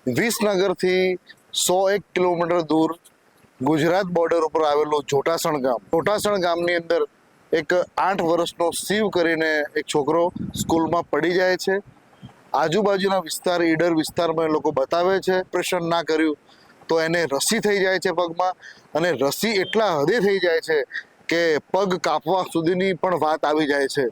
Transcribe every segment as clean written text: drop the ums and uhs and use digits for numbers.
વિસનગરથી 101 kilometre દૂર Gujarat border ઉપર આવેલું જોટાસણ ગામની અંદર એક 8 વર્ષનો શિવ કરીને એક છોકરો સ્કૂલમાં પડી જાય છે. આજુબાજુના વિસ્તાર ઈડર વિસ્તારમાં એ લોકો બતાવે છે ઓપરેશન ના કર્યું તો એને રસી થઈ જાય છે પગમાં, અને રસી એટલા હદે થઈ જાય છે કે પગ કાપવા સુધીની પણ વાત આવી જાય છે.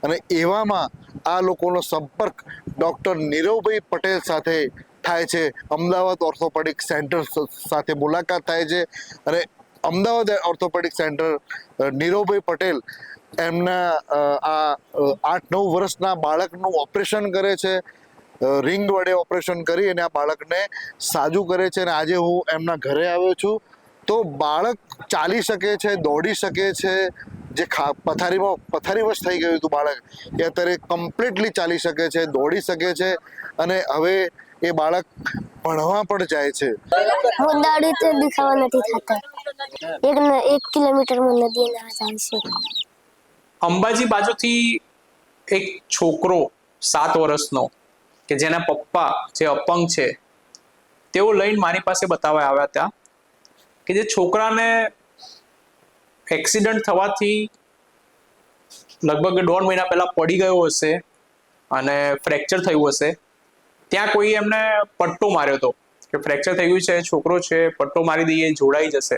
અને એવામાં આ લોકોનો સંપર્ક ડૉક્ટર નીરવભાઈ પટેલ સાથે થાય છે. અમદાવાદ ઓર્થોપેડિક સેન્ટર સાથે મુલાકાત થાય છે અને અમદાવાદ ઓર્થોપેડિક સેન્ટર નીરવભાઈ પટેલ એમના આ 8-9 વર્ષના બાળકનું ઓપરેશન કરે છે. રિંગ વડે ઓપરેશન કરી અને આ બાળકને સાજું કરે છે. અને આજે હું એમના ઘરે આવ્યો છું તો બાળક ચાલી શકે છે, દોડી શકે છે. જે પથારીવશ થઈ ગયું હતું બાળક, એ અત્યારે કમ્પ્લીટલી ચાલી શકે છે, દોડી શકે છે અને હવે એ બાળક ભણવા પણ જાય છે. હું દોડું તો દુખાવા નથી થતા. 1 કિલોમીટરમાં નદી ના જાય છે. અંબાજી બાજુથી એક છોકરો 7 વર્ષનો કે જેના પપ્પા જે અપંગ છે તેઓ લઈને મારી પાસે બતાવવા આવ્યા હતા કે જે છોકરાને એક્સિડન્ટ થવાથી લગભગ 1.5 મહિના પહેલા પડી ગયો હશે અને ફ્રેક્ચર થયું હશે. ત્યાં કોઈ એમને પટ્ટો માર્યો હતો કે ફ્રેક્ચર થઈ ગયું છે, છોકરો છે, પટ્ટો મારી દઈએ જોડાઈ જશે.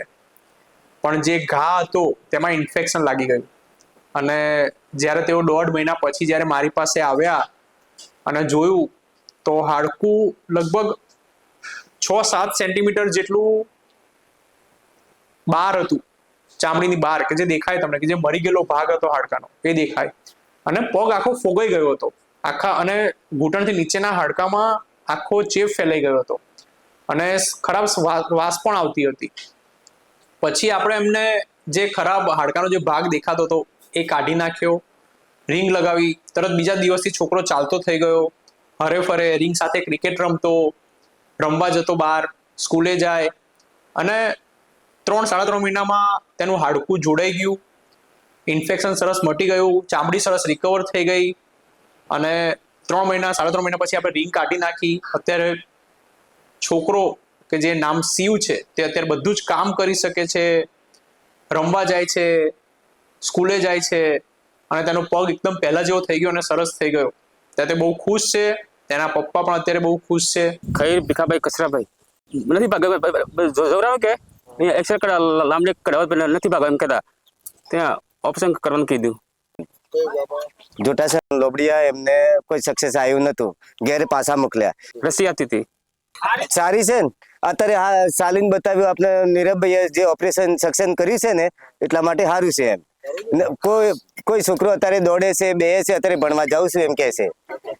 પણ જે ઘા હતો તેમાં ઇન્ફેક્શન લાગી ગયું અને જ્યારે તેઓ 1.5 મહિના પછી જ્યારે મારી પાસે આવ્યા અને જોયું તો હાડકું લગભગ 6-7 સેન્ટીમીટર જેટલું બહાર હતું, ચામડીની બહાર, કે જે દેખાય તમને, કે જે મરી ગયેલો ભાગ હતો હાડકાનો એ દેખાય. અને પગ આખો ફોગાઈ ગયો હતો આખા, અને ઘૂંટણથી નીચેના હાડકામાં આખો ચેપ ફેલાઈ ગયો હતો અને ખરાબ વાસ પણ આવતી હતી. પછી આપણે એમને જે ખરાબ હાડકાનો જે ભાગ દેખાતો હતો એ કાઢી નાખ્યો, રિંગ લગાવી. તરત બીજા દિવસથી છોકરો ચાલતો થઈ ગયો, હરે ફરે, રિંગ સાથે ક્રિકેટ રમતો, રમવા જતો બહાર, સ્કૂલે જાય. અને 3-3.5 મહિનામાં તેનું હાડકું જોડાઈ ગયું, ઇન્ફેક્શન સરસ મટી ગયું, ચામડી સરસ રિકવર થઈ ગઈ. અને 3-3.5 મહિના પછી આપણે રિંગ કાઢી નાખી. અત્યારે છોકરો કે જે નામ શિવ છે તે અત્યારે બધું જ કામ કરી શકે છે, રમવા જાય છે, સ્કૂલે જાય છે અને તેનો પગ એકદમ પહેલા જેવો થઈ ગયો અને સરસ થઈ ગયો. તે બહુ ખુશ છે, તેના પપ્પા પણ અત્યારે બહુ ખુશ છે. ખૈર ભીખાભાઈ કસરાભાઈ નથી જોરાવ કે અહીંયા એક્સરે કરાવ લાંબે કરાવ નથી ભાગવા એમ કહેતા, ત્યાં ઓપરેશન કરવાનું કીધું. જોટાસણ લોબડિયા એમને કોઈ સક્સેસ આવ્યું નતું, ઘેર પાછા મોકલ્યા. રસી આપતી હતી સારી છે ને અત્યારે હા ચાલીને બતાવ્યું આપણે નીરવભાઈએ જે ઓપરેશન સક્સેસ કર્યું છે ને એટલા માટે સારું છે એમ. કોઈ છોકરો અત્યારે દોડે છે, બે છે, અત્યારે ભણવા જાઉં છું એમ કે છે,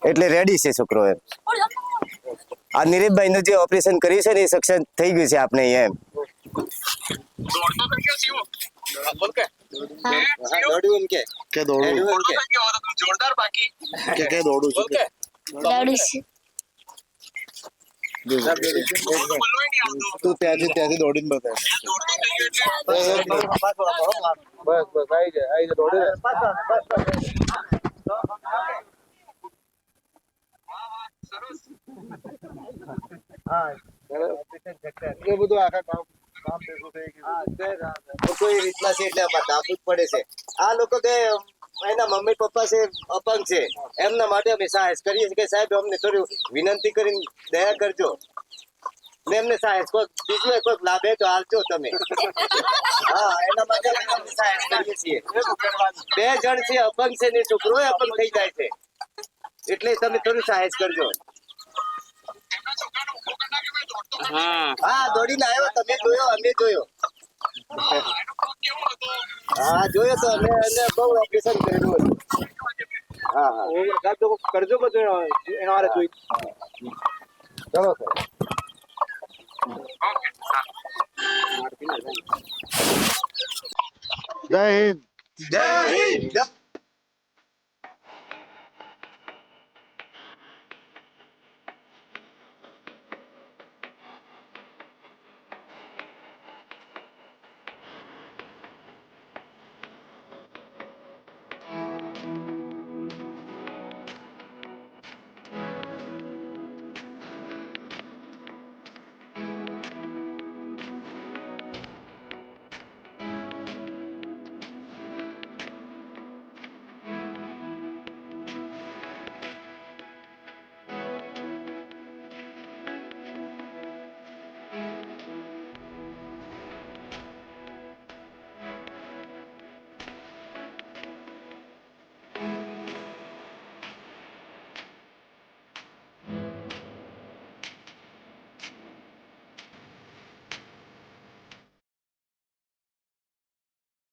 એટલે રેડી છે છોકરો એમ. આ નીરવભાઈ નું જે ઓપરેશન કર્યું છે ને એ સક્સેસ થઈ ગયું છે આપણે એમ. તું ત્યાંથી દોડીને બતાવ. બસ આવી જાય દોડી. એ બધું આખા કામ ભેગું થઈ ગયું. કોઈ રીતના છે એટલે આપવું જ પડે છે. આ લોકો કે એના મમ્મી પપ્પા છે અપંગ છે, એમના માટે અમે સહાય કરીએ છીએ કે સાહેબ અમને થોડી વિનંતી કરીને દયા કરજો ને એમને સહાય બીજું કોઈ લાભે તો હાલજો તમે. હા, એના માટે અમે સહાય કરીએ છીએ. 2 જણ છે અપંગ છે ને છોકરો અપંગ થઈ જાય છે, એટલે તમે થોડું સહાય કરજો. હા, દોડીને આવ્યો, તમે જોયો, અમે જોયો. હા, જોયો તો અમે એને બહુ ઓપરેશન કરેલું હતું. હા કરજો બધું એના વારે જોઈ. ચલો સર. જય હિન્દ. જય હિન્દ.